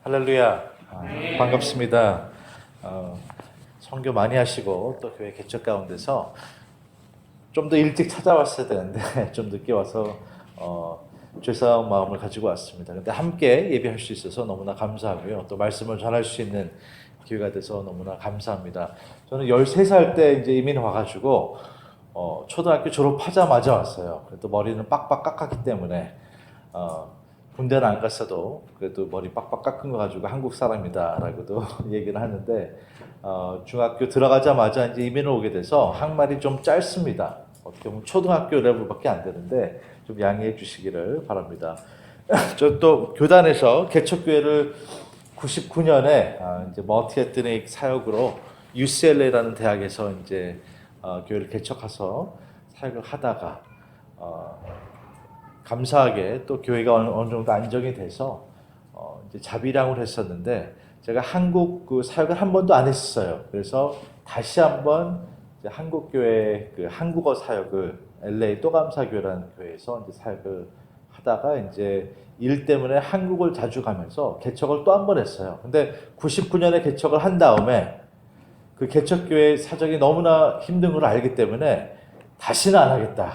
할렐루야. 반갑습니다. 선교 많이 하시고 또 교회 개척 가운데서 좀 더 일찍 찾아왔어야 되는데 좀 늦게 와서 죄송한 마음을 가지고 왔습니다. 근데 함께 예배할 수 있어서 너무나 감사하고요. 또 말씀을 전할 수 있는 기회가 돼서 너무나 감사합니다. 저는 13살 때 이제 이민 와가지고 초등학교 졸업하자마자 왔어요. 그래도 머리는 빡빡 깎았기 때문에 군대는 안 갔어도 그래도 머리 빡빡 깎은 거 가지고 한국 사람이다라고도 얘기를 하는데 중학교 들어가자마자 이제 이민을 오게 돼서 한말이 좀 짧습니다. 어떻게 보면 초등학교 레벨밖에 안 되는데 좀 양해해 주시기를 바랍니다. 저 또 교단에서 개척교회를 99년에 이제 멀티에트닉 사역으로 UCLA라는 대학에서 이제 교회를 개척해서 사역을 하다가 감사하게 또 교회가 어느 정도 안정이 돼서 이제 자비량을 했었는데 제가 한국 그 사역을 한 번도 안 했었어요. 그래서 다시 한번 이제 한국 교회 그 한국어 사역을 LA 또감사교회라는 교회에서 이제 사역을 하다가 이제 일 때문에 한국을 자주 가면서 개척을 또 한 번 했어요. 근데 99년에 개척을 한 다음에 그 개척교회 사정이 너무나 힘든 걸 알기 때문에 다시는 안 하겠다.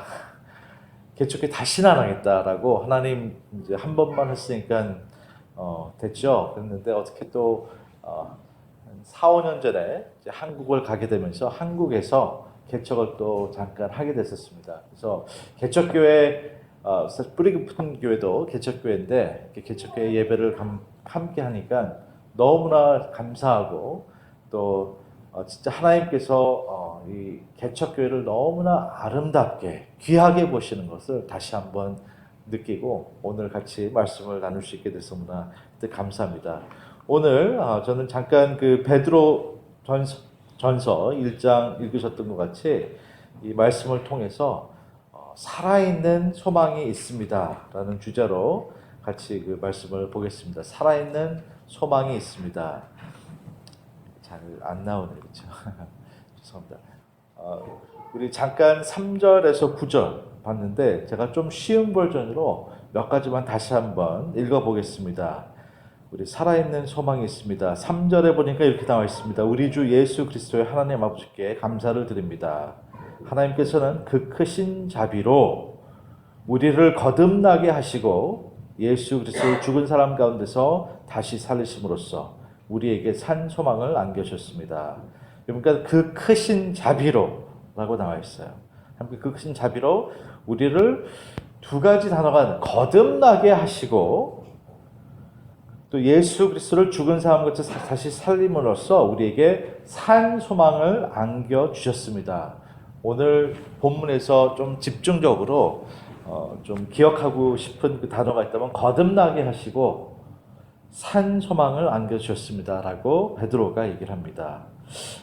개척교회 다시는 안 하겠다라고 하나님 이제 한 번만 했으니까 됐죠. 그랬는데 어떻게 또 한 4, 5년 전에 이제 한국을 가게 되면서 한국에서 개척을 또 잠깐 하게 됐었습니다. 그래서 개척교회 사실 뿌리 깊은 교회도 개척교회인데 개척교회 예배를 함께 하니까 너무나 감사하고 또 진짜 하나님께서 이 개척교회를 너무나 아름답게 귀하게 보시는 것을 다시 한번 느끼고 오늘 같이 말씀을 나눌 수 있게 돼서 너무나 감사합니다. 오늘 저는 잠깐 그 베드로 전서 1장 읽으셨던 것 같이 이 말씀을 통해서 살아있는 소망이 있습니다 라는 주제로 같이 그 말씀을 보겠습니다. 살아있는 소망이 있습니다. 잘 안 나오네요. 그렇죠? 죄송합니다. 우리 잠깐 3절에서 9절 봤는데 제가 좀 쉬운 버전으로 몇 가지만 다시 한번 읽어보겠습니다. 우리 살아있는 소망이 있습니다. 3절에 보니까 이렇게 나와 있습니다. 우리 주 예수 그리스도의 하나님 아버지께 감사를 드립니다. 하나님께서는 그 크신 자비로 우리를 거듭나게 하시고 예수 그리스도의 죽은 사람 가운데서 다시 살리심으로써 우리에게 산 소망을 안겨주셨습니다. 그러니까 그 크신 자비로라고 나와 있어요. 그 크신 자비로 우리를 두 가지 단어가 거듭나게 하시고 또 예수 그리스도를 죽은 사람같이 다시 살림으로써 우리에게 산 소망을 안겨주셨습니다. 오늘 본문에서 좀 집중적으로 좀 기억하고 싶은 그 단어가 있다면 거듭나게 하시고 산 소망을 안겨주셨습니다 라고 베드로가 얘기를 합니다.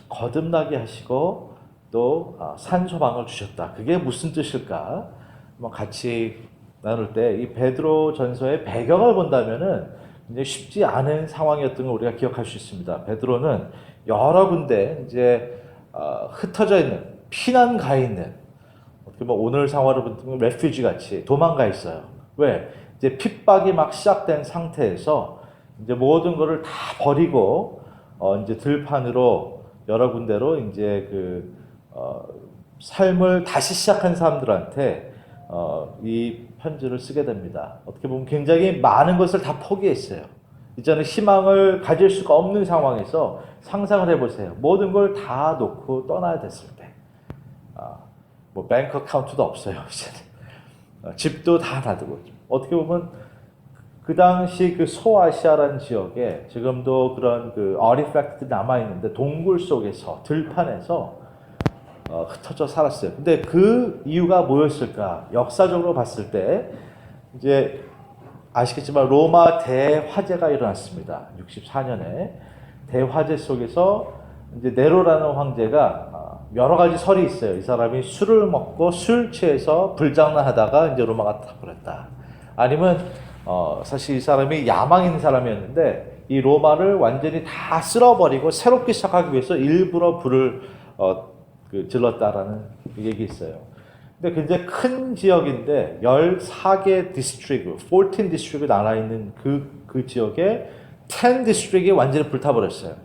거듭나게 하시고 또 산 소망을 주셨다. 그게 무슨 뜻일까? 한번 같이 나눌 때 이 베드로 전서의 배경을 본다면은 굉장히 쉽지 않은 상황이었던 걸 우리가 기억할 수 있습니다. 베드로는 여러 군데 이제 흩어져 있는 피난 가 있는 어떻게 보면 오늘 상황으로 보면 레퓨지 같이 도망가 있어요. 왜? 이제 핍박이 막 시작된 상태에서 이제 모든 것을 다 버리고 이제 들판으로 여러 군데로 이제 그 삶을 다시 시작한 사람들한테 이 편지를 쓰게 됩니다. 어떻게 보면 굉장히 많은 것을 다 포기했어요. 이제는 희망을 가질 수가 없는 상황에서 상상을 해보세요. 모든 걸 다 놓고 떠나야 됐을 때, 뭐 뱅크 어카운트도 없어요. 집도 다 놔두고 어떻게 보면 그 당시 그 소아시아라는 지역에 지금도 그런 그 아티팩트들이 남아 있는데 동굴 속에서 들판에서 흩어져 살았어요. 근데 그 이유가 뭐였을까? 역사적으로 봤을 때 이제 아시겠지만 로마 대화재가 일어났습니다. 64년에 대화재 속에서 이제 네로라는 황제가 여러 가지 설이 있어요. 이 사람이 술을 먹고 술 취해서 불장난하다가 이제 로마가 타버렸다. 아니면 사실 이 사람이 야망 있는 사람이었는데 이 로마를 완전히 다 쓸어버리고 새롭게 시작하기 위해서 일부러 불을 질렀다라는 얘기 있어요. 근데 굉장히 큰 지역인데 14개 디스트릭트, 14 디스트릭트 나눠 있는 그 지역에 10 디스트릭이 완전히 불타버렸어요.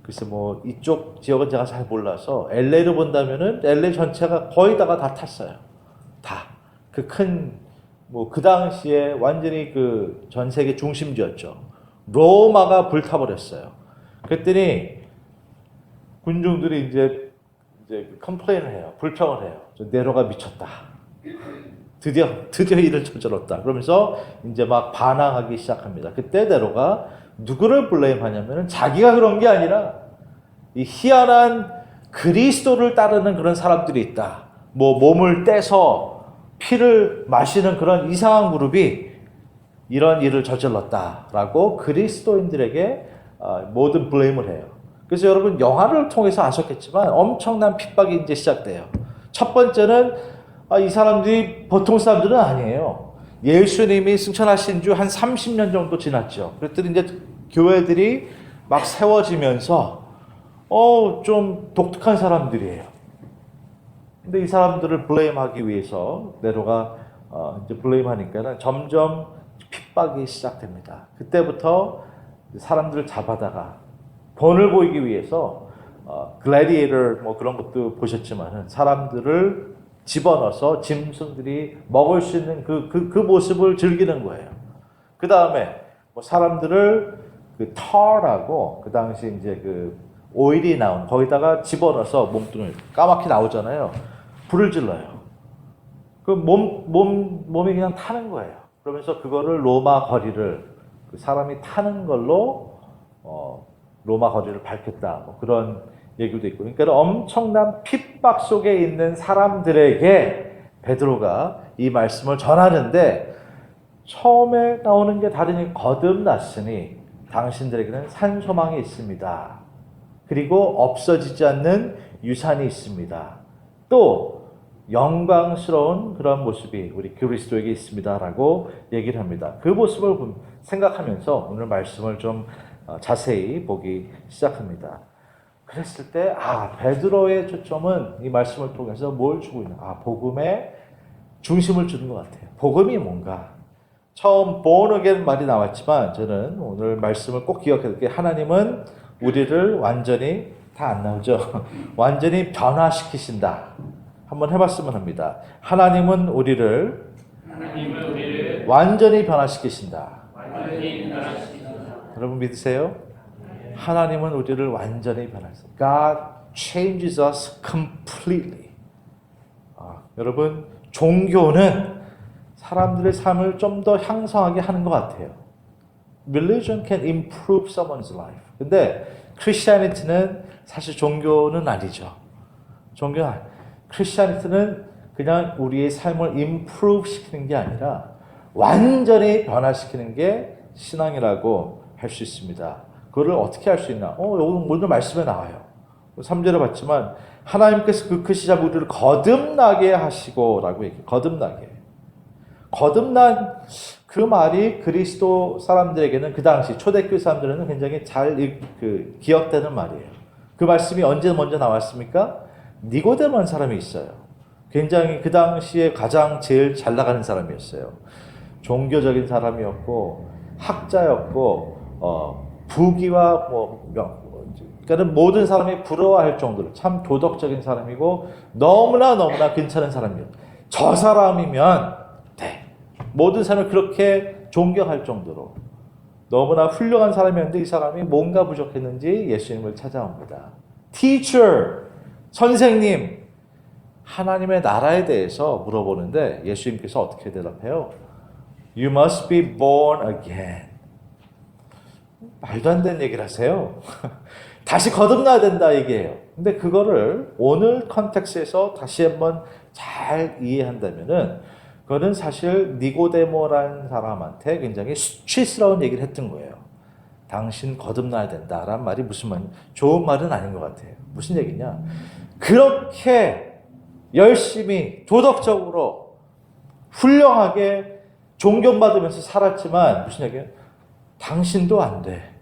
그래서 뭐 이쪽 지역은 제가 잘 몰라서 LA를 본다면은 LA 전체가 거의 다가 다 탔어요. 다. 그 큰, 뭐 그 당시에 완전히 그 전 세계 중심지였죠. 로마가 불타버렸어요. 그랬더니 군중들이 이제 컴플레인을 해요. 불평을 해요. 네로가 미쳤다. 드디어 일을 저질렀다. 그러면서 이제 막 반항하기 시작합니다. 그때 네로가 누구를 블레임하냐면은 자기가 그런 게 아니라 이 희한한 그리스도를 따르는 그런 사람들이 있다. 뭐 몸을 떼서 피를 마시는 그런 이상한 그룹이 이런 일을 저질렀다라고 그리스도인들에게 모든 블레임을 해요. 그래서 여러분 영화를 통해서 아셨겠지만 엄청난 핍박이 이제 시작돼요. 첫 번째는 이 사람들이 보통 사람들은 아니에요. 예수님이 승천하신 지 한 30년 정도 지났죠. 그랬더니 이제 교회들이 막 세워지면서 좀 독특한 사람들이에요. 근데 이 사람들을 블레임하기 위해서 네로가 이제 블레임하니까는 점점 핍박이 시작됩니다. 그때부터 사람들을 잡아다가 본을 보이기 위해서 글래디에이터 뭐 그런 것도 보셨지만은 사람들을 집어넣어서 짐승들이 먹을 수 있는 그 모습을 즐기는 거예요. 그 다음에 뭐 사람들을 그 털하고 그 당시 이제 그 오일이 나온 거기다가 집어넣어서 몸뚱이 까맣게 나오잖아요. 불을 질러요. 그 몸이 그냥 타는 거예요. 그러면서 그거를 로마 거리를 그 사람이 타는 걸로 로마 거리를 밝혔다. 뭐 그런 얘기도 있고. 그러니까 엄청난 핍박 속에 있는 사람들에게 베드로가 이 말씀을 전하는데 처음에 나오는 게 다르니 거듭났으니 당신들에게는 산 소망이 있습니다. 그리고 없어지지 않는 유산이 있습니다. 또 영광스러운 그런 모습이 우리 그리스도에게 있습니다라고 얘기를 합니다. 그 모습을 생각하면서 오늘 말씀을 좀 자세히 보기 시작합니다. 그랬을 때 베드로의 초점은 이 말씀을 통해서 뭘 주고 있나? 복음에 중심을 주는 것 같아요. 복음이 뭔가? 처음 born again 말이 나왔지만 저는 오늘 말씀을 꼭 기억해야 될 게 하나님은 우리를 완전히 다 안 나오죠. 완전히 변화시키신다. 한번 해봤으면 합니다. 하나님은 우리를 완전히 변화시키신다. 여러분 믿으세요? 하나님은 우리를 완전히 변화시킨다. God changes us completely. 여러분 종교는 사람들의 삶을 좀 더 향상하게 하는 것 같아요. Religion can improve someone's life. 근데 Christianity는 사실 종교는 아니죠. Christianity는 그냥 우리의 삶을 improve 시키는 게 아니라 완전히 변화시키는 게 신앙이라고 할 수 있습니다. 그거를 어떻게 할 수 있나? 여기 오늘 말씀에 나와요. 3절에 봤지만 하나님께서 그 크시자 우리를 거듭나게 하시고 라고 얘기해요. 거듭난 그 말이 그리스도 사람들에게는 그 당시 초대교회 사람들에게는 굉장히 잘 기억되는 말이에요. 그 말씀이 언제 먼저 나왔습니까? 니고데모라는 사람이 있어요. 굉장히 그 당시에 가장 제일 잘 나가는 사람이었어요. 종교적인 사람이었고 학자였고 부귀와 그러니까 모든 사람이 부러워할 정도로 참 도덕적인 사람이고 너무나 괜찮은 사람이에요. 저 사람이면 모든 사람을 그렇게 존경할 정도로 너무나 훌륭한 사람이었는데 이 사람이 뭔가 부족했는지 예수님을 찾아옵니다. Teacher, 선생님, 하나님의 나라에 대해서 물어보는데 예수님께서 어떻게 대답해요? You must be born again. 말도 안 되는 얘기를 하세요. 다시 거듭나야 된다 얘기해요. 근데 그거를 오늘 컨텍스트에서 다시 한번 잘 이해한다면은 그거는 사실 니고데모라는 사람한테 굉장히 수치스러운 얘기를 했던 거예요. 당신 거듭나야 된다라는 말이 무슨 말이냐? 좋은 말은 아닌 것 같아요. 무슨 얘기냐? 그렇게 열심히 도덕적으로 훌륭하게 존경받으면서 살았지만 무슨 얘기예요? 당신도 안 돼.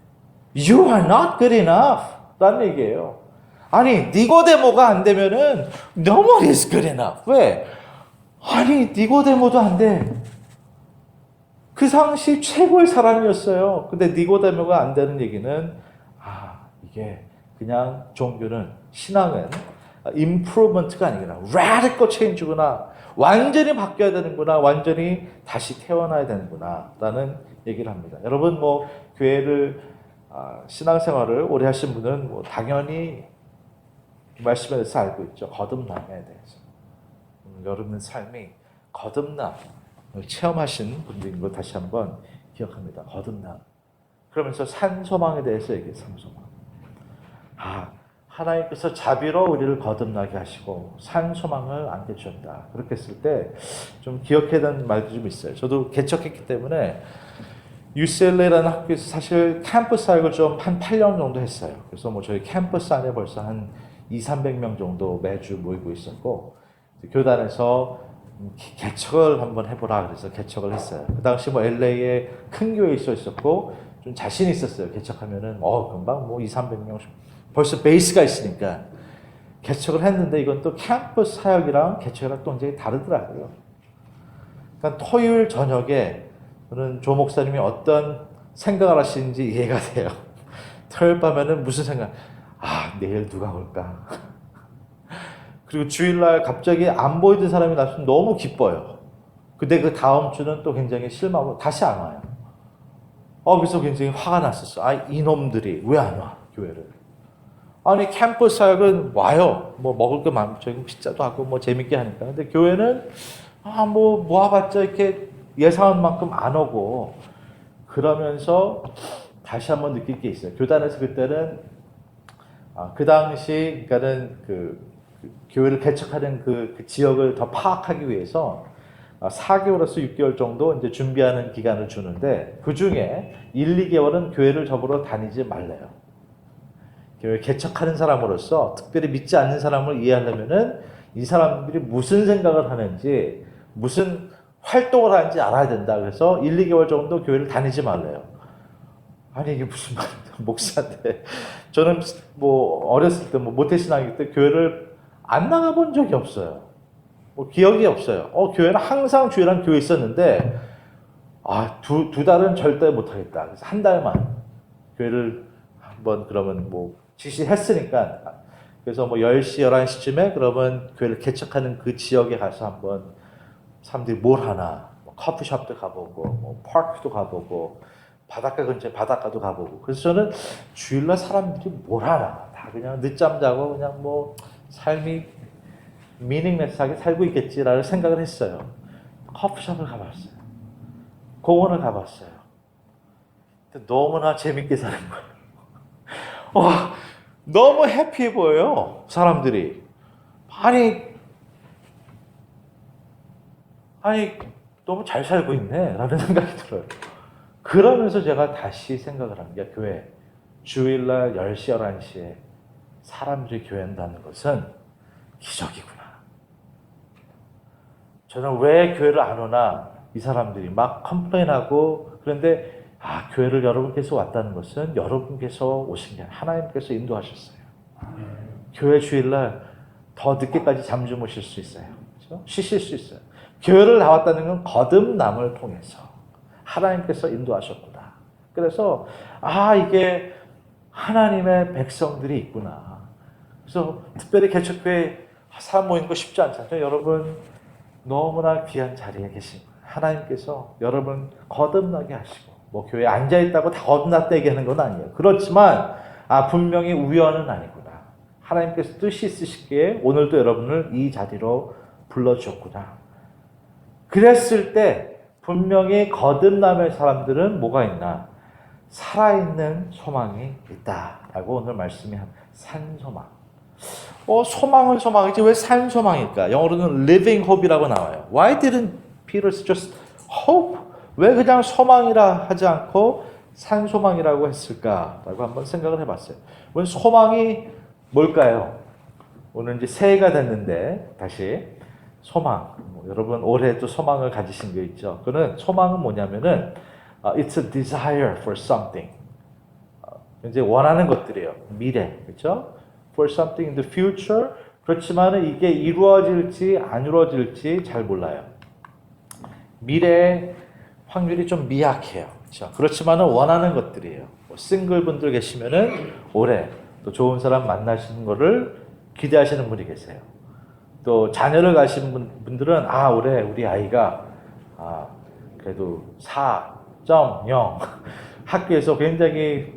You are not good enough 라는 얘기예요. 아니 니고데모가 안 되면은 nobody is good enough. 왜? 아니 니고데모도 안 돼. 그 당시 최고의 사람이었어요. 근데 니고데모가 안 되는 얘기는 이게 그냥 종교는 신앙은 improvement가 아니구나. radical change구나. 완전히 바뀌어야 되는구나. 완전히 다시 태어나야 되는구나. 라는 얘기를 합니다. 여러분 뭐 교회를 신앙생활을 오래 하신 분은 뭐 당연히 말씀에 대해서 알고 있죠. 거듭남에 대해서. 여러분의 삶이 거듭남을 체험하신 분들인 걸 다시 한번 기억합니다. 거듭남. 그러면서 산소망에 대해서 얘기해요. 산소망. 하나님께서 자비로 우리를 거듭나게 하시고 산소망을 안게 주셨다. 그렇게 했을 때 좀 기억해야 되는 말도 좀 있어요. 저도 개척했기 때문에 UCLA라는 학교에서 사실 캠퍼스 사역을 좀 한 8년 정도 했어요. 그래서 뭐 저희 캠퍼스 안에 벌써 한 200~300명 정도 매주 모이고 있었고, 교단에서 개척을 한번 해보라 그래서 개척을 했어요. 그 당시 뭐 LA에 큰 교회에 있었고 좀 자신 있었어요. 개척하면은 금방 뭐 200~300명 벌써 베이스가 있으니까 개척을 했는데, 이건 또 캠퍼스 사역이랑 개척이랑 또 굉장히 다르더라고요. 그러니까 토요일 저녁에 저는 조 목사님이 어떤 생각을 하시는지 이해가 돼요. 토요일 밤에는 무슨 생각? 내일 누가 올까? 그리고 주일날 갑자기 안 보이던 사람이 나서면 너무 기뻐요. 근데 그 다음 주는 또 굉장히 실망하고 다시 안 와요. 그래서 굉장히 화가 났었어. 이놈들이 왜 안 와, 교회를? 아니, 캠퍼스 사역은 와요. 뭐 먹을 거 많죠. 피자도 하고 뭐 재밌게 하니까. 근데 교회는 뭐 모아봤자 이렇게 예상한 만큼 안 오고, 그러면서 다시 한번 느낄 게 있어요. 교단에서 그때는 그 당시 그러니까는 그 교회를 개척하는 그 지역을 더 파악하기 위해서 4개월에서 6개월 정도 이제 준비하는 기간을 주는데, 그 중에 1~2개월은 교회를 저보러 다니지 말래요. 교회 개척하는 사람으로서 특별히 믿지 않는 사람을 이해하려면은 이 사람들이 무슨 생각을 하는지, 무슨 활동을 하는지 알아야 된다. 그래서 1~2개월 정도 교회를 다니지 말래요. 아니, 이게 무슨 말이야. 목사인데. 저는 뭐 어렸을 때, 뭐 모태신앙일 때 교회를 안 나가본 적이 없어요. 뭐 기억이 없어요. 교회는 항상 주일날 교회 있었는데, 두 달은 절대 못하겠다. 그래서 한 달만 교회를 한번 그러면 뭐 지시했으니까, 그래서 뭐 10시, 11시쯤에 그러면 교회를 개척하는 그 지역에 가서 한번 사람들이 뭘 하나, 뭐 커피숍도 가보고, 뭐 파크도 가보고, 바닷가 근처에 바닷가도 가보고. 그래서 저는 주일날 사람들이 뭘 하나, 다 그냥 늦잠 자고 그냥 뭐 삶이 미닝레스하게 살고 있겠지라는 생각을 했어요. 커피숍을 가봤어요. 공원을 가봤어요. 근데 너무나 재밌게 사는 거예요. 너무 해피해 보여요, 사람들이. 아니, 너무 잘 살고 있네, 라는 생각이 들어요. 그러면서 제가 다시 생각을 합니다. 교회, 주일날 10시, 11시에 사람들이 교회한다는 것은 기적이구나. 저는 왜 교회를 안 오나, 이 사람들이 막 컴플레인하고, 그런데 교회를 여러분께서 왔다는 것은 여러분께서 오신 게 아니라 하나님께서 인도하셨어요. 교회 주일날 더 늦게까지 잠 주무실 수 있어요. 그렇죠? 쉬실 수 있어요. 교회를 나왔다는 건 거듭남을 통해서 하나님께서 인도하셨구나. 그래서 이게 하나님의 백성들이 있구나. 그래서 특별히 개척교회 사람 모이는 거 쉽지 않잖아요. 여러분 너무나 귀한 자리에 계신 거예요. 하나님께서 여러분 거듭나게 하시고, 뭐 교회에 앉아있다고 다 거듭났다 얘기하는 건 아니에요. 그렇지만 분명히 우연은 아니구나. 하나님께서 뜻이 있으시기에 오늘도 여러분을 이 자리로 불러주셨구나. 그랬을 때 분명히 거듭남의 사람들은 뭐가 있나? 살아있는 소망이 있다라고 오늘 말씀이 한 산소망. 소망은 소망이지 왜 산소망일까? 영어로는 living hope이라고 나와요. Why didn't Peter just hope? 왜 그냥 소망이라 하지 않고 산소망이라고 했을까라고 한번 생각을 해봤어요. 오늘 소망이 뭘까요? 오늘 이제 새해가 됐는데 다시 소망. 여러분 올해도 소망을 가지신 거 있죠? 그는 소망은 뭐냐면은 it's a desire for something. 이제 원하는 것들이에요. 미래, 그렇죠? For something in the future. 그렇지만 이게 이루어질지 안 이루어질지 잘 몰라요. 미래에 확률이 좀 미약해요. 그렇죠? 그렇지만은 원하는 것들이에요. 뭐 싱글 분들 계시면은 올해 또 좋은 사람 만나시는 거를 기대하시는 분이 계세요. 또 자녀를 가신 분들은 올해 우리 아이가 그래도 4.0 학교에서 굉장히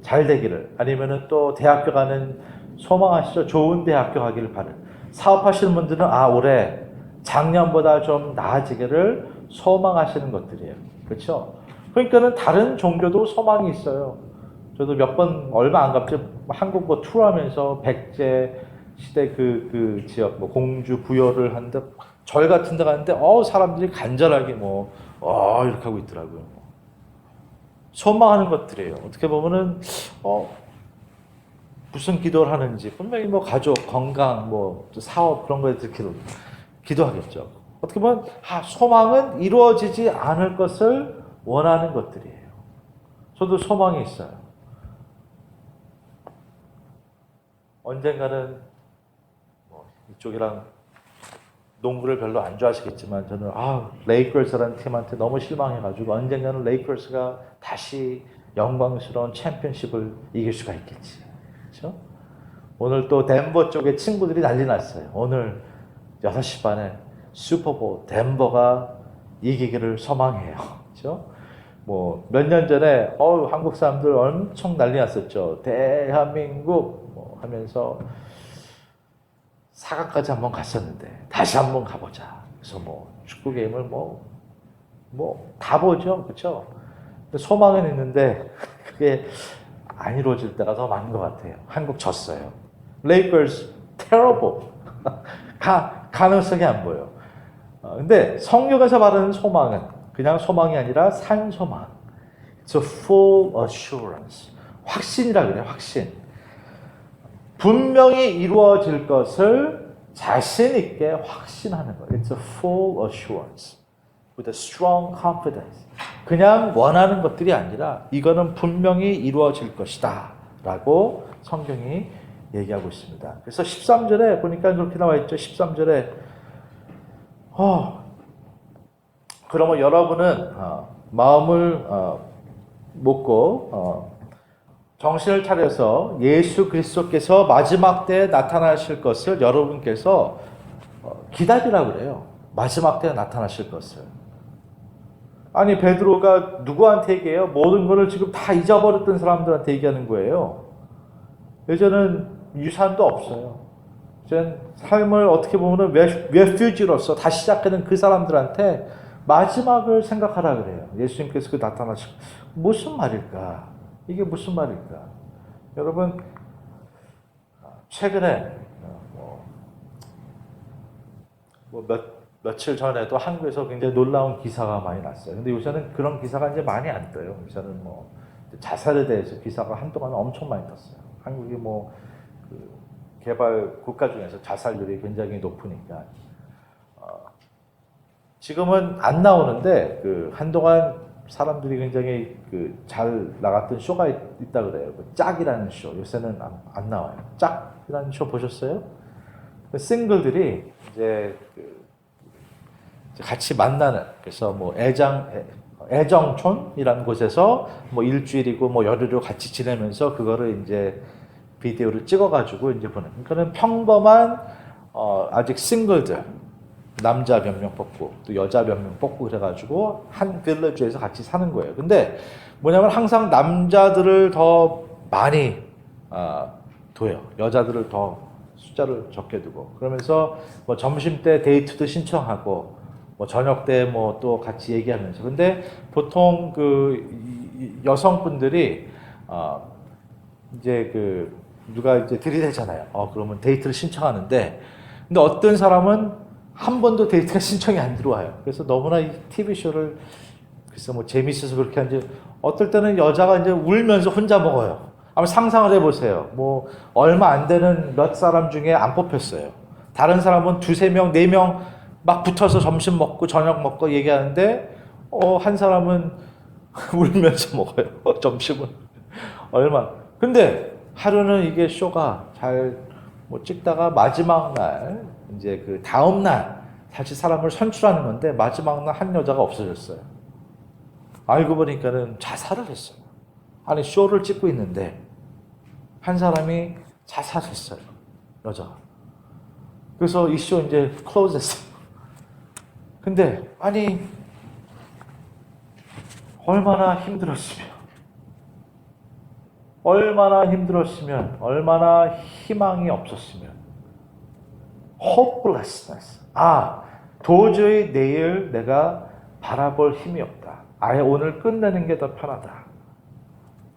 잘 되기를, 아니면은 또 대학교 가는 소망하시죠? 좋은 대학교 가기를 바라는, 사업하시는 분들은 올해 작년보다 좀 나아지기를 소망하시는 것들이에요. 그렇죠? 그러니까는 다른 종교도 소망이 있어요. 저도 몇 번 얼마 안 갔죠. 한국 뭐 투어하면서 백제 시대 그 지역 뭐 공주 부여를 하는데 절 같은 데 갔는데 사람들이 간절하게 이렇게 하고 있더라고요. 소망하는 것들이에요. 어떻게 보면은 무슨 기도를 하는지 분명히 뭐 가족, 건강, 뭐 사업 그런 거에 대해서 기도하겠죠. 어떻게 보면 소망은 이루어지지 않을 것을 원하는 것들이에요. 저도 소망이 있어요. 언젠가는 이쪽이랑 농구를 별로 안 좋아하시겠지만 저는 레이커스라는 팀한테 너무 실망해가지고 언젠가는 레이커스가 다시 영광스러운 챔피언십을 이길 수가 있겠지. 그렇죠? 오늘 또 덴버 쪽에 친구들이 난리 났어요. 오늘 6시 반에 슈퍼볼 덴버가 이기기를 소망해요. 그렇죠? 뭐 몇 년 전에 한국 사람들 엄청 난리 났었죠. 대한민국 하면서 4강까지 한번 갔었는데 다시 한번 가보자. 그래서 축구 게임을 다 보죠. 그렇죠? 소망은 있는데 그게 안 이루어질 때가 더 많은 것 같아요. 한국 졌어요. 레이커스 terrible. 가능성이 안 보여. 근데 성경에서 말하는 소망은 그냥 소망이 아니라 산 소망. It's a full assurance. 확신이라 그래요. 확신. 분명히 이루어질 것을 자신 있게 확신하는 거예요. It's a full assurance. With a strong confidence. 그냥 원하는 것들이 아니라 이거는 분명히 이루어질 것이다 라고 성경이 얘기하고 있습니다. 그래서 13절에 보니까 그렇게 나와 있죠. 13절에 그러면 여러분은 마음을 먹고 정신을 차려서 예수 그리스도께서 마지막 때에 나타나실 것을 여러분께서 기다리라고 그래요. 마지막 때에 나타나실 것을. 아니 베드로가 누구한테 얘기해요? 모든 것을 지금 다 잊어버렸던 사람들한테 얘기하는 거예요. 이제는 유산도 없어요. 이제 삶을 어떻게 보면 레퓨지로서 다시 시작하는 그 사람들한테 마지막을 생각하라 그래요. 예수님께서 그 나타나시고 무슨 말일까? 이게 무슨 말일까? 여러분 최근에 며칠 전에도 한국에서 굉장히 놀라운 기사가 많이 났어요. 근데 요새는 그런 기사가 이제 많이 안 떠요. 요새는 자살에 대해서 기사가 한동안 엄청 많이 떴어요. 한국이 그 개발 국가 중에서 자살률이 굉장히 높으니까 지금은 안 나오는데 한동안 사람들이 굉장히 잘 나갔던 쇼가 있다 그래요. 짝이라는 쇼. 요새는 안 나와요. 짝이라는 쇼 보셨어요? 싱글들이 이제 같이 만나는, 그래서 애정촌이라는 곳에서 일주일이고 열흘을 같이 지내면서 그거를 이제 비디오를 찍어가지고 이제 보는. 그러니까는 평범한 아직 싱글들, 남자 몇 명 뽑고 또 여자 몇 명 뽑고 그래가지고 한 빌리지에서 같이 사는 거예요. 근데 뭐냐면 항상 남자들을 더 많이 둬요. 여자들을 더 숫자를 적게 두고, 그러면서 점심 때 데이트도 신청하고 저녁 때 또 같이 얘기하면서. 근데 보통 여성분들이 이제 누가 이제 들이대잖아요. 그러면 데이트를 신청하는데, 근데 어떤 사람은 한 번도 데이트가 신청이 안 들어와요. 그래서 너무나 이 TV쇼를 글쎄 재밌어서 그렇게 하는지, 어떨 때는 여자가 이제 울면서 혼자 먹어요. 한번 상상을 해보세요. 얼마 안 되는 몇 사람 중에 안 뽑혔어요. 다른 사람은 2, 3명, 4명 막 붙어서 점심 먹고 저녁 먹고 얘기하는데, 한 사람은 울면서 먹어요. 점심은. 근데 하루는 이게 쇼가 잘 찍다가 마지막 날, 이제 다음 날, 다시 사람을 선출하는 건데, 마지막 날 한 여자가 없어졌어요. 알고 보니까는 자살을 했어요. 아니 쇼를 찍고 있는데 한 사람이 자살했어요. 여자가. 그래서 이 쇼 이제 클로즈했어요. 근데 아니 얼마나 힘들었으면 얼마나 희망이 없었으면 hopelessness. 도저히 내일 내가 바라볼 힘이 없다. 아예 오늘 끝내는 게 더 편하다.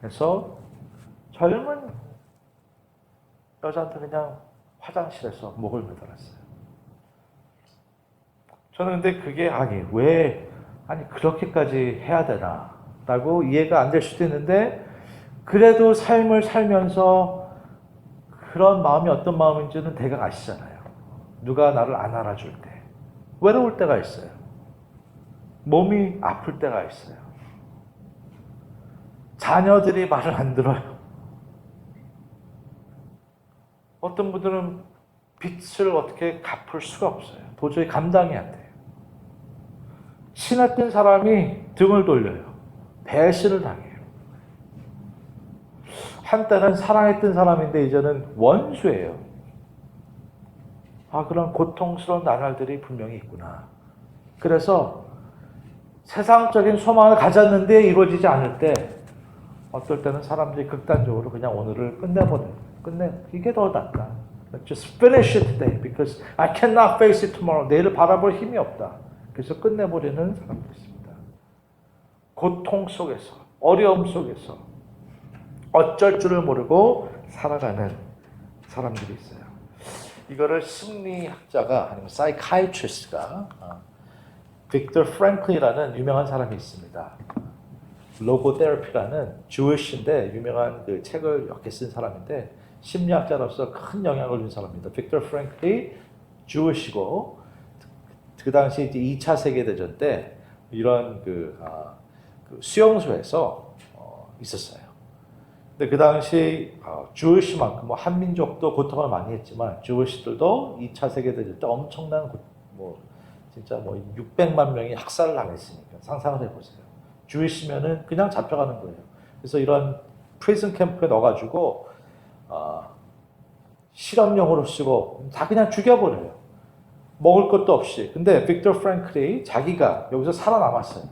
그래서 젊은 여자한테 그냥 화장실에서 목을 매달았어요. 저는 근데 그게 그렇게까지 해야 되나 라고 이해가 안 될 수도 있는데, 그래도 삶을 살면서 그런 마음이 어떤 마음인지는 대강 아시잖아요. 누가 나를 안 알아줄 때, 외로울 때가 있어요. 몸이 아플 때가 있어요. 자녀들이 말을 안 들어요. 어떤 분들은 빚을 어떻게 갚을 수가 없어요. 도저히 감당이 안 돼요. 친했던 사람이 등을 돌려요. 배신을 당해요. 한때는 사랑했던 사람인데 이제는 원수예요. 그런 고통스러운 나날들이 분명히 있구나. 그래서 세상적인 소망을 가졌는데 이루어지지 않을 때 어떨 때는 사람들이 극단적으로 그냥 오늘을 이게 더 낫다. Just finish it today because I cannot face it tomorrow. 내일을 바라볼 힘이 없다. 그래서 끝내버리는 사람도 있습니다. 고통 속에서, 어려움 속에서 어쩔 줄을 모르고 살아가는 사람들이 있어요. 이거를 심리학자가 아니면 사이카이트리스트가 빅터 프랭클리라는 유명한 사람이 있습니다. 로고테라피라는 주위시인데 유명한 그 책을 몇 개 쓴 사람인데 심리학자로서 큰 영향을 준 사람입니다. 빅터 프랭클리 주위시고 그 당시 이제 2차 세계대전 때 이런 그 수용소에서 있었어요. 근데 그 당시 주위시만큼 한민족도 고통을 많이 했지만 주위시들도 2차 세계대전 때 엄청난 진짜 600만 명이 학살을 당했으니까 상상을 해보세요. 주위시면은 그냥 잡혀가는 거예요. 그래서 이런 프리즌 캠프에 넣어가지고 실험용으로 쓰고 다 그냥 죽여버려요. 먹을 것도 없이. 근데 빅터 프랭클이 자기가 여기서 살아남았어요.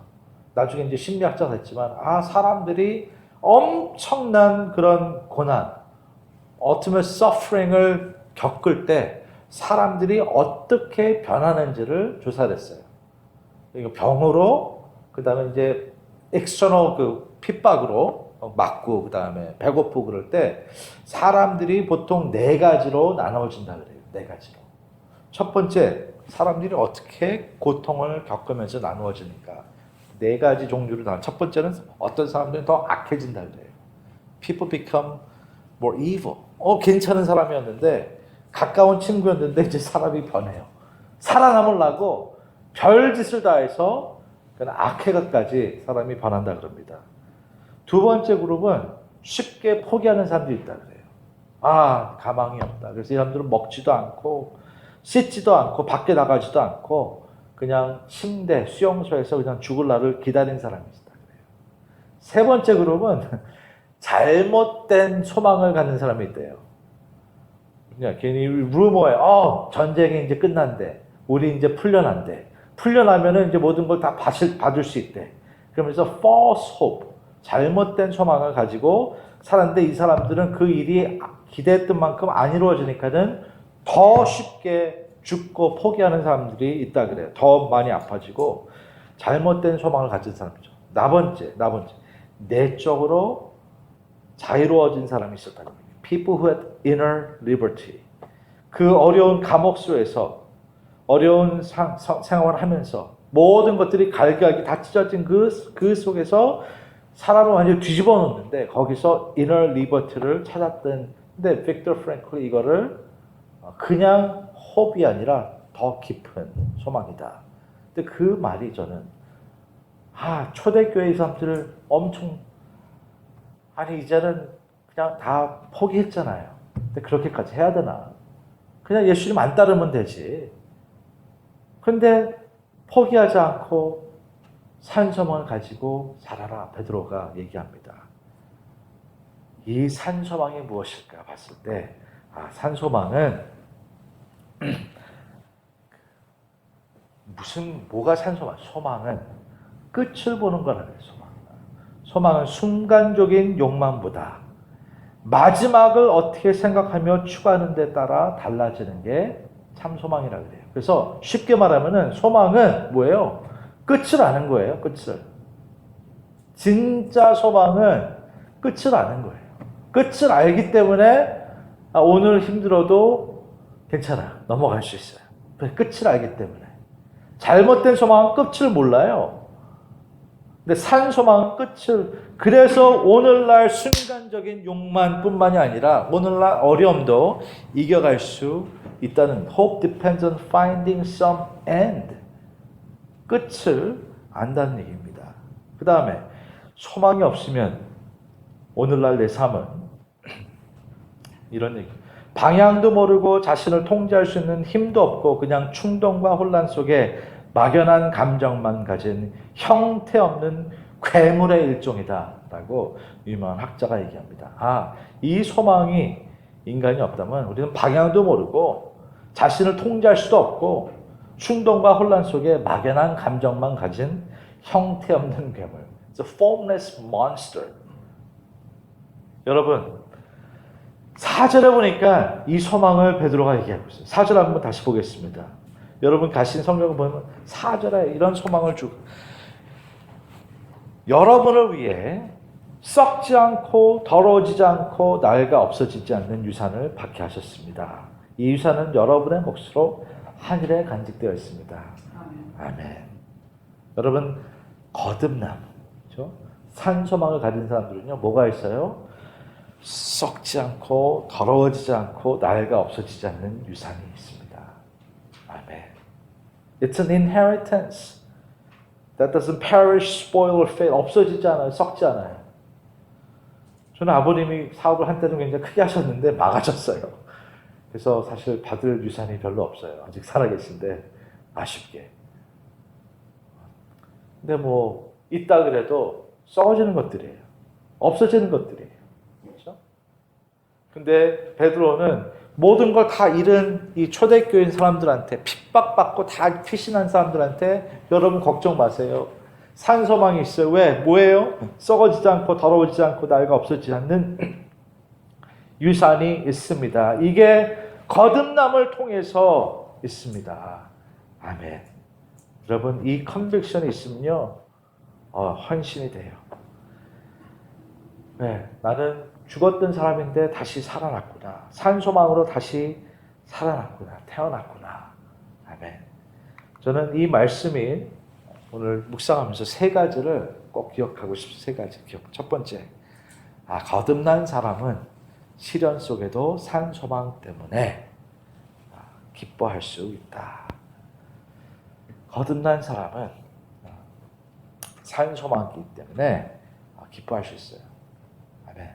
나중에 이제 심리학자가 됐지만 사람들이 엄청난 그런 고난, ultimate suffering을 겪을 때 사람들이 어떻게 변하는지를 조사를 했어요. 이거 병으로, 그 다음에 이제 external 핍박으로 맞고, 그 다음에 배고프고 그럴 때 사람들이 보통 4가지로 나눠진다 그래요. 4가지로. 첫 번째, 사람들이 어떻게 고통을 겪으면서 나누어지니까 4가지 종류로 나눠. 첫 번째는 어떤 사람들은 더 악해진다 그래요. People become more evil. 괜찮은 사람이었는데, 가까운 친구였는데 이제 사람이 변해요. 살아남으려고 별짓을 다 해서 악해가까지 사람이 변한다 그럽니다. 두 번째 그룹은 쉽게 포기하는 사람들이 있다 그래요. 가망이 없다. 그래서 이 사람들은 먹지도 않고 씻지도 않고 밖에 나가지도 않고 그냥 침대, 수용소에서 그냥 죽을 날을 기다린 사람이 있다 그래요. 세 번째 그룹은 잘못된 소망을 갖는 사람이 있대요. 그냥 괜히 루머에 전쟁이 이제 끝난대. 우리 이제 풀려난대. 풀려나면은 이제 모든 걸 다 받을 수 있대. 그러면서 false hope, 잘못된 소망을 가지고 살았는데 이 사람들은 그 일이 기대했던 만큼 안 이루어지니까는 더 쉽게 죽고 포기하는 사람들이 있다 그래요. 더 많이 아파지고 잘못된 소망을 가진 사람이죠. 나 번째, 내적으로 자유로워진 사람이 있었다는 거예요. People who had inner liberty. 그 어려운 감옥 속에서 어려운 생활을 하면서 모든 것들이 갈기갈기 다 찢어진 그 속에서 사람을 완전히 뒤집어 놓는데 거기서 inner liberty를 찾았던. 근데 빅터 프랭클이 이거를 그냥 호흡이 아니라 더 깊은 소망이다. 근데 그 말이 저는 초대교회 사람들을 엄청 이제는 그냥 다 포기했잖아요. 근데 그렇게까지 해야 되나? 그냥 예수님 안 따르면 되지. 근데 포기하지 않고 산소망을 가지고 살아라. 베드로가 얘기합니다. 이 산소망이 무엇일까 봤을 때, 산소망은 뭐가 산소망? 소망은 끝을 보는 거라는 소망. 소망은 순간적인 욕망보다 마지막을 어떻게 생각하며 추구하는 데 따라 달라지는 게 참 소망이라고 그래요. 그래서 쉽게 말하면은 소망은 뭐예요? 끝을 아는 거예요. 끝을. 진짜 소망은 끝을 아는 거예요. 끝을 알기 때문에 오늘 힘들어도 괜찮아. 넘어갈 수 있어요. 끝을 알기 때문에. 잘못된 소망은 끝을 몰라요. 근데 산 소망은 그래서 오늘날 순간적인 욕망뿐만이 아니라 오늘날 어려움도 이겨갈 수 있다는 hope depends on finding some end. 끝을 안다는 얘기입니다. 그 다음에 소망이 없으면 오늘날 내 삶은 이런 얘기. 방향도 모르고 자신을 통제할 수 있는 힘도 없고 그냥 충동과 혼란 속에 막연한 감정만 가진 형태없는 괴물의 일종이다 라고 유명한 학자가 얘기합니다. 이 소망이 인간이 없다면 우리는 방향도 모르고 자신을 통제할 수도 없고 충동과 혼란 속에 막연한 감정만 가진 형태없는 괴물. It's a formless monster. 여러분, 4절에 보니까 이 소망을 베드로가 얘기하고 있어요. 4절 한번 다시 보겠습니다. 여러분 가신 성경을 보면 4절에 이런 소망을 주고 여러분을 위해 썩지 않고 더러워지지 않고 낡아 없어지지 않는 유산을 받게 하셨습니다. 이 유산은 여러분의 몫으로 하늘에 간직되어 있습니다. 아멘. 여러분 거듭남, 그렇죠? 산 소망을 가진 사람들은요 뭐가 있어요? 썩지 않고 더러워지지 않고 낡아 없어지지 않는 유산이 있습니다. 아멘. It's an inheritance that doesn't perish, spoil or fade. 없어지지 않아요. 썩지 않아요. 저는 아버님이 사업을 한때는 굉장히 크게 하셨는데 망하셨어요. 그래서 사실 받을 유산이 별로 없어요. 아직 살아계신데 아쉽게. 근데 뭐 있다 그래도 썩어지는 것들이에요. 없어지는 것들이에요. 그렇죠? 근데 베드로는 모든 걸 다 잃은 이 초대교인 사람들한테 핍박받고 다 피신한 사람들한테 여러분 걱정 마세요. 산 소망이 있어요. 왜? 뭐예요? 썩어지지 않고 더러워지지 않고 낡아 없어지지 않는 유산이 있습니다. 이게 거듭남을 통해서 있습니다. 아멘. 여러분 이 컨빅션이 있으면요 헌신이 돼요. 네, 나는 죽었던 사람인데 다시 살아났구나. 산소망으로 다시 살아났구나. 태어났구나. 아멘. 저는 이 말씀이 오늘 묵상하면서 세 가지를 꼭 기억하고 싶어요. 세 가지 기억. 첫 번째, 거듭난 사람은 시련 속에도 산소망 때문에 기뻐할 수 있다. 거듭난 사람은 산소망이기 때문에 기뻐할 수 있어요. 아멘.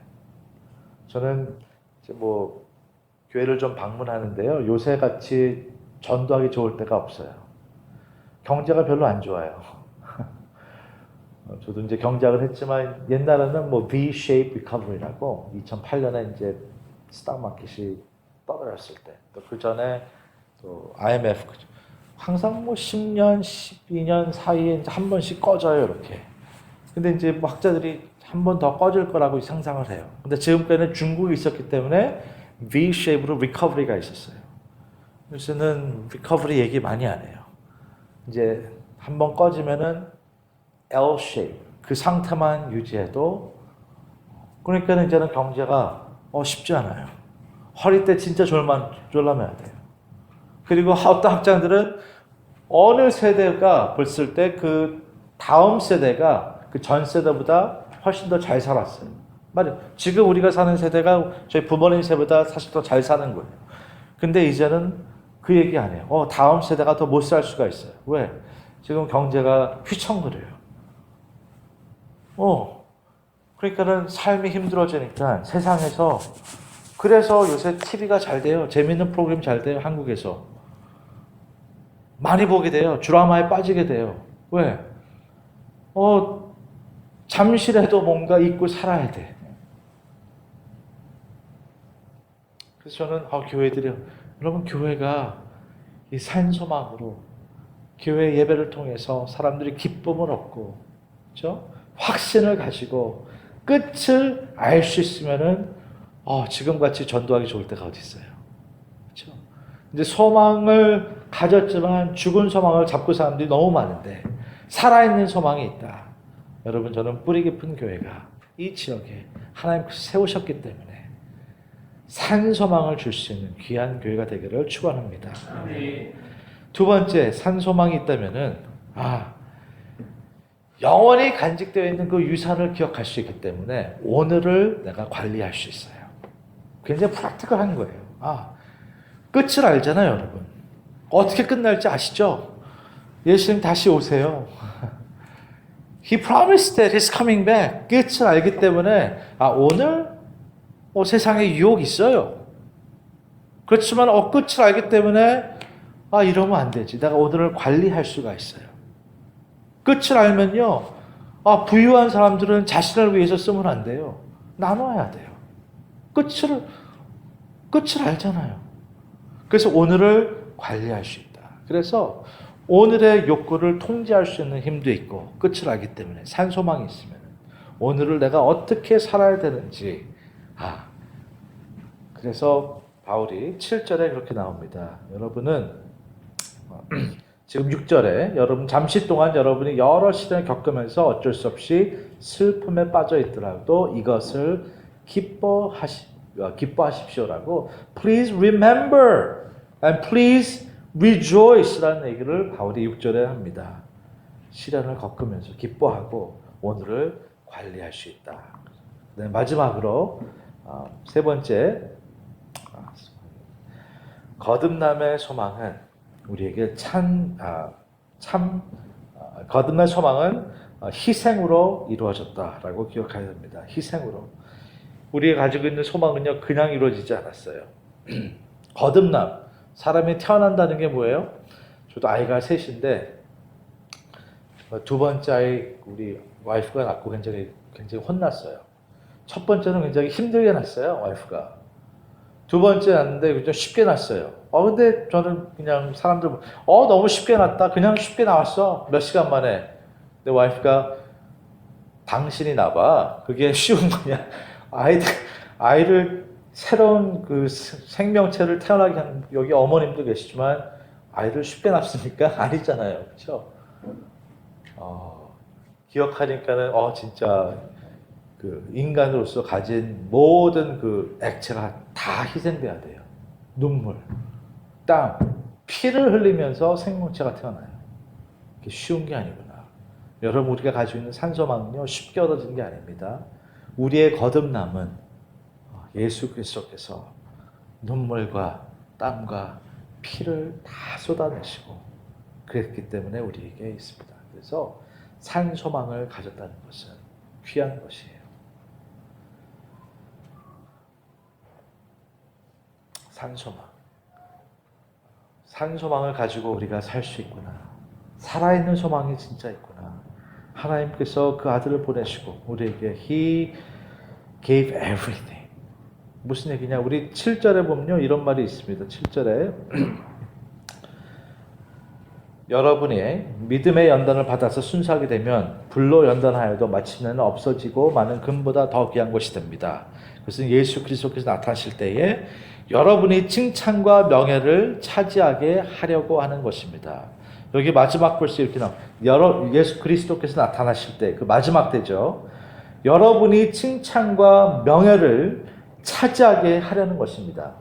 저는 이제 뭐 교회를 좀 방문하는데요. 요새 같이 전도하기 좋을 때가 없어요. 경제가 별로 안 좋아요. 저도 이제 경작을 했지만 옛날에는 뭐 V-shape recovery라고 2008년에 이제 스탁 마켓이 떨어졌을 때, 또 그 전에 또 IMF 항상 뭐 10년, 12년 사이에 이제 한 번씩 꺼져요 이렇게. 근데 이제 뭐 학자들이 한 번 더 꺼질 거라고 상상을 해요. 근데 지금까지는 중국이 있었기 때문에 V-shape로 recovery가 있었어요. 요새는 recovery 얘기 많이 안 해요. 이제 한 번 꺼지면은 L-shape 그 상태만 유지해도 그러니까 이제는 경제가 쉽지 않아요. 허리 때 진짜 졸라매야 돼요. 그리고 어떤 학자들은 어느 세대가 봤을 때 그 다음 세대가 그 전 세대보다 훨씬 더 잘 살았어요. 말이에요. 지금 우리가 사는 세대가 저희 부모님 세대보다 사실 더 잘 사는 거예요. 근데 이제는 그 얘기 안 해요. 다음 세대가 더 못 살 수가 있어요. 왜? 지금 경제가 휘청거려요. 그러니까는 삶이 힘들어지니까 세상에서 그래서 요새 TV가 잘 돼요. 재밌는 프로그램 잘 돼요. 한국에서. 많이 보게 돼요. 드라마에 빠지게 돼요. 왜? 잠시라도 뭔가 잊고 살아야 돼. 그래서 저는 교회들이 여러분 교회가 이 산소망으로 교회 예배를 통해서 사람들이 기쁨을 얻고 그렇죠? 확신을 가지고 끝을 알 수 있으면은 지금같이 전도하기 좋을 때가 어디 있어요? 그렇죠? 이제 소망을 가졌지만 죽은 소망을 잡고 사람들이 너무 많은데 살아있는 소망이 있다. 여러분 저는 뿌리 깊은 교회가 이 지역에 하나님께서 세우셨기 때문에 산소망을 줄 수 있는 귀한 교회가 되기를 축원합니다. 두 번째, 산소망이 있다면은 영원히 간직되어 있는 그 유산을 기억할 수 있기 때문에 오늘을 내가 관리할 수 있어요. 굉장히 프랙티컬한 거예요. 끝을 알잖아요, 여러분. 어떻게 끝날지 아시죠? 예수님 다시 오세요. He promised that He's coming back. 끝을 알기 때문에 오늘 세상에 유혹이 있어요. 그렇지만 끝을 알기 때문에 이러면 안 되지. 내가 오늘을 관리할 수가 있어요. 끝을 알면요. 부유한 사람들은 자신을 위해서 쓰면 안 돼요. 나눠야 돼요. 끝을 알잖아요. 그래서 오늘을 관리할 수 있다. 그래서 오늘의 욕구를 통제할 수 있는 힘도 있고 끝을 알기 때문에 산소망이 있으면 오늘을 내가 어떻게 살아야 되는지 그래서 바울이 7절에 그렇게 나옵니다. 여러분은 지금 6절에 여러분 잠시 동안 여러분이 여러 시련을 겪으면서 어쩔 수 없이 슬픔에 빠져 있더라도 이것을 기뻐하십시오라고 Please remember and please rejoice라는 얘기를 바울이 6절에 합니다. 시련을 겪으면서 기뻐하고 오늘을 관리할 수 있다. 네, 마지막으로 세 번째 거듭남의 소망은 우리에게 거듭남의 소망은 희생으로 이루어졌다라고 기억해야 됩니다. 희생으로. 우리가 가지고 있는 소망은요, 그냥 이루어지지 않았어요. 거듭남. 사람이 태어난다는 게 뭐예요? 저도 아이가 셋인데, 두 번째 아이, 우리 와이프가 낳고 굉장히 혼났어요. 첫 번째는 굉장히 힘들게 낳았어요, 와이프가. 두 번째 낳았는데 좀 쉽게 낳았어요. 근데 저는 그냥 사람들, 너무 쉽게 낳았다. 그냥 쉽게 나왔어. 몇 시간 만에. 근데 와이프가, 당신이 나봐. 그게 쉬운 거냐. 아이를 새로운 그 생명체를 태어나게 하는, 여기 어머님도 계시지만, 아이를 쉽게 낳습니까? 아니잖아요. 그렇죠? 기억하니까는, 진짜, 그 인간으로서 가진 모든 그 액체가 다 희생돼야 돼요. 눈물, 땀, 피를 흘리면서 생명체가 태어나요. 그게 쉬운 게 아니구나. 여러분, 우리가 가지고 있는 산소망은요, 쉽게 얻어진 게 아닙니다. 우리의 거듭남은 예수 그리스도께서 눈물과 땀과 피를 다 쏟아내시고 그랬기 때문에 우리에게 있습니다. 그래서 산소망을 가졌다는 것은 귀한 것이에요. 산소망을 가지고 우리가 살 수 있구나. 살아있는 소망이 진짜 있구나. 하나님께서 그 아들을 보내시고 우리에게 He gave everything. 무슨 얘기냐? 우리 7절에 보면요, 이런 말이 있습니다. 7절에 여러분이 믿음의 연단을 받아서 순수하게 되면 불로 연단하여도 마침내는 없어지고 많은 금보다 더 귀한 것이 됩니다. 그것은 예수 그리스도께서 나타나실 때에 여러분이 칭찬과 명예를 차지하게 하려고 하는 것입니다. 여기 마지막 벌써 이렇게 나와요. 예수 그리스도께서 나타나실 때, 그 마지막 때죠. 여러분이 칭찬과 명예를 차지하게 하려는 것입니다.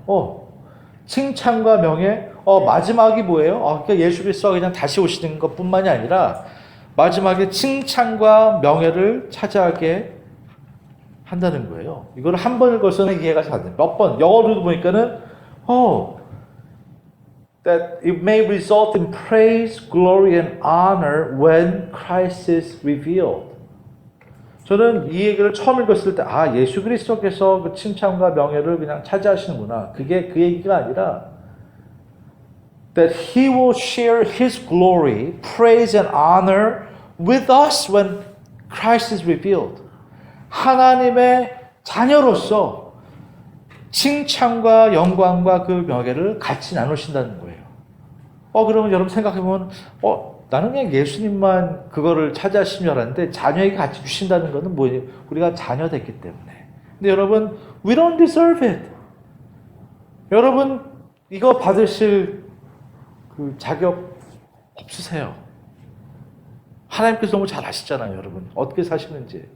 칭찬과 명예, 마지막이 뭐예요? 그러니까 예수 그리스도가 그냥 다시 오시는 것 뿐만이 아니라 마지막에 칭찬과 명예를 차지하게 한다는 거예요. 이걸 한 번 읽어서는 이해가 잘 안 돼요. 몇 번, 영어로 보니까는, that it may result in praise, glory, and honor when Christ is revealed. 저는 이 얘기를 처음 읽었을 때, 예수 그리스도께서 그 칭찬과 명예를 그냥 차지하시는구나. 그게 그 얘기가 아니라, that He will share His glory, praise, and honor with us when Christ is revealed. 하나님의 자녀로서 칭찬과 영광과 그 명예를 같이 나누신다는 거예요. 그러면 여러분 생각해보면, 나는 그냥 예수님만 그거를 차지하신 줄 알았는데 자녀에게 같이 주신다는 것은 뭐예요? 우리가 자녀 됐기 때문에. 근데 여러분, we don't deserve it. 여러분, 이거 받으실 그 자격 없으세요. 하나님께서 너무 잘 아시잖아요, 여러분. 어떻게 사시는지.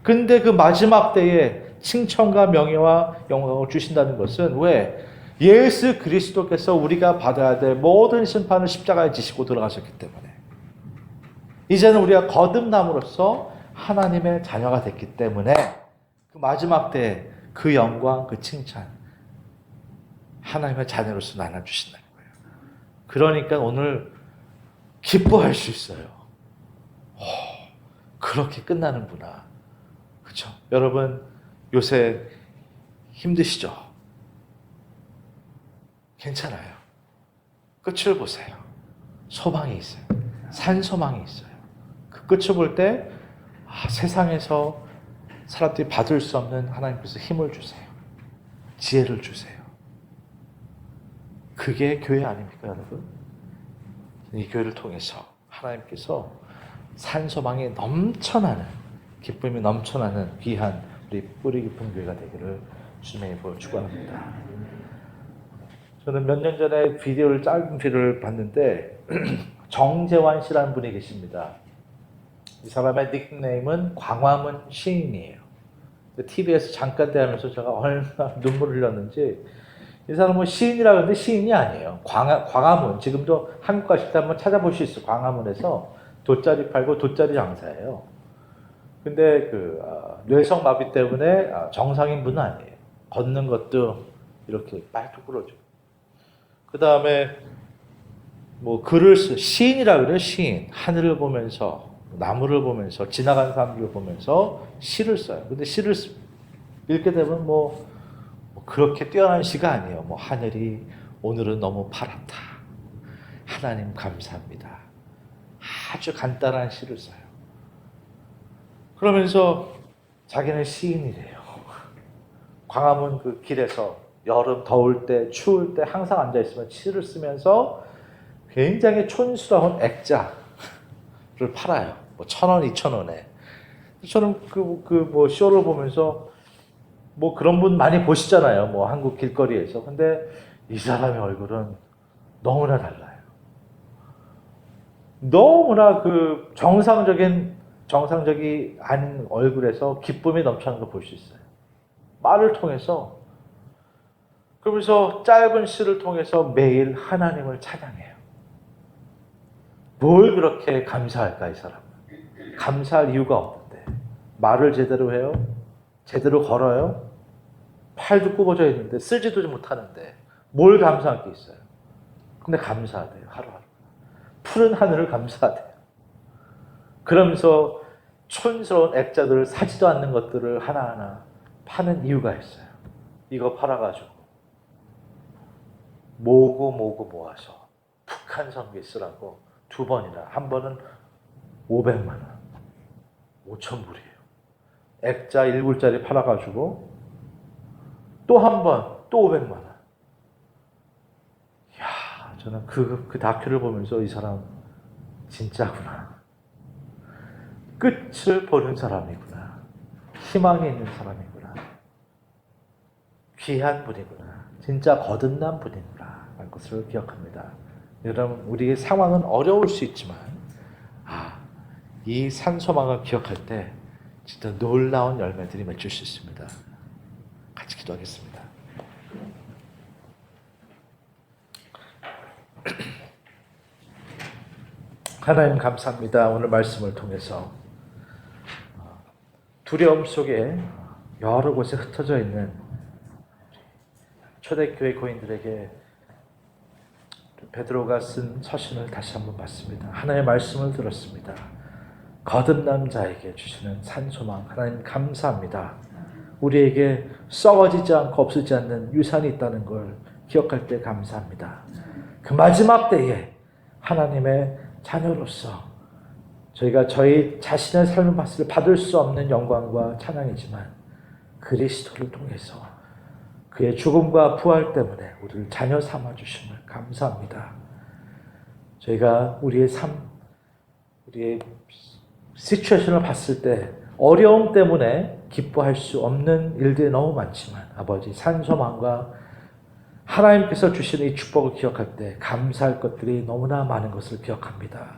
근데 그 마지막 때에 칭찬과 명예와 영광을 주신다는 것은 왜? 예수 그리스도께서 우리가 받아야 될 모든 심판을 십자가에 지시고 들어가셨기 때문에. 이제는 우리가 거듭남으로써 하나님의 자녀가 됐기 때문에 그 마지막 때에 그 영광, 그 칭찬, 하나님의 자녀로서 나눠주신다는 거예요. 그러니까 오늘 기뻐할 수 있어요. 그렇게 끝나는구나. 그렇죠? 여러분 요새 힘드시죠? 괜찮아요. 끝을 보세요. 소망이 있어요. 산 소망이 있어요. 그 끝을 볼 때 세상에서 사람들이 받을 수 없는 하나님께서 힘을 주세요. 지혜를 주세요. 그게 교회 아닙니까, 여러분? 이 교회를 통해서 하나님께서 산 소망이 넘쳐나는, 기쁨이 넘쳐나는 귀한 우리 뿌리 깊은 교회가 되기를 주님의 이름으로 축원합니다. 저는 몇 년 전에 짧은 비디오를 봤는데 정재환 씨라는 분이 계십니다. 이 사람의 닉네임은 광화문 시인이에요. TV에서 잠깐 대하면서 제가 얼마나 눈물을 흘렸는지, 이 사람은 시인이라고 하는데 시인이 아니에요. 광화문, 지금도 한국 가실 때 한번 찾아보실 수 있어요. 광화문에서 돗자리 팔고 돗자리 장사예요. 근데 뇌성 마비 때문에 정상인 분은 아니에요. 걷는 것도 이렇게 빨뚝 부러져. 그 다음에 글을 시인이라고 그래요. 시인. 하늘을 보면서, 나무를 보면서, 지나가는 사람들을 보면서 시를 써요. 근데 시를 읽게 되면 그렇게 뛰어난 시가 아니에요. 하늘이 오늘은 너무 파랗다. 하나님 감사합니다. 아주 간단한 시를 써요. 그러면서 자기는 시인이래요. 광화문 그 길에서 여름 더울 때, 추울 때 항상 앉아있으면 시를 쓰면서 굉장히 촌스러운 액자를 팔아요. 1,000원, 2,000원에. 저는 쇼를 보면서 그런 분 많이 보시잖아요. 한국 길거리에서. 근데 이 사람의 얼굴은 너무나 달라요. 너무나 정상적이 아닌 얼굴에서 기쁨이 넘쳐나는 걸 볼 수 있어요. 말을 통해서. 그러면서 짧은 시를 통해서 매일 하나님을 찬양해요. 뭘 그렇게 감사할까, 이 사람은? 감사할 이유가 없는데. 말을 제대로 해요? 제대로 걸어요? 팔도 굽어져 있는데 쓰지도 못하는데 뭘 감사할 게 있어요? 근데 감사하대요. 하루하루. 푸른 하늘을 감사하대요. 그러면서 촌스러운 액자들을 사지도 않는 것들을 하나하나 파는 이유가 있어요. 이거 팔아가지고 모고 모아서 북한성게 쓰라고 2번이나, 한 번은 500만 원, 5,000불이에요. 액자 1불짜리 팔아가지고 또 한 번, 또 500만 원. 이야, 저는 그 다큐를 보면서 이 사람 진짜구나. 끝을 보는 사람이구나. 희망이 있는 사람이구나. 귀한 분이구나. 진짜 거듭난 분이구나. 라는 것을 기억합니다. 여러분, 우리의 상황은 어려울 수 있지만, 이 산소망을 기억할 때 진짜 놀라운 열매들이 맺힐 수 있습니다. 같이 기도하겠습니다. 하나님 감사합니다. 오늘 말씀을 통해서 두려움 속에 여러 곳에 흩어져 있는 초대교회 교인들에게 베드로가 쓴 서신을 다시 한번 봤습니다. 하나님의 말씀을 들었습니다. 거듭난 자에게 주시는 산소망, 하나님 감사합니다. 우리에게 썩어지지 않고 없어지지 않는 유산이 있다는 걸 기억할 때 감사합니다. 그 마지막 때에 하나님의 자녀로서 저희가 저희 자신의 삶을 봤을 때 받을 수 없는 영광과 찬양이지만 그리스도를 통해서 그의 죽음과 부활 때문에 우리를 자녀 삼아 주심을 감사합니다. 저희가 우리의 삶, 우리의 시츄에이션을 봤을 때 어려움 때문에 기뻐할 수 없는 일들이 너무 많지만 아버지 산소망과 하나님께서 주신 이 축복을 기억할 때 감사할 것들이 너무나 많은 것을 기억합니다.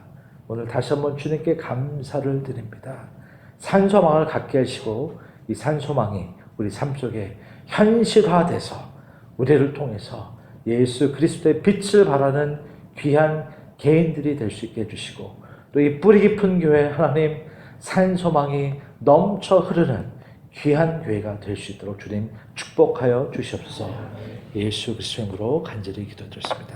오늘 다시 한번 주님께 감사를 드립니다. 산소망을 갖게 하시고 이 산소망이 우리 삶 속에 현실화돼서 우리를 통해서 예수 그리스도의 빛을 발하는 귀한 개인들이 될 수 있게 해주시고 또 이 뿌리 깊은 교회 하나님 산소망이 넘쳐 흐르는 귀한 교회가 될 수 있도록 주님 축복하여 주시옵소서. 예수 그리스도의 이름으로 간절히 기도드렸습니다.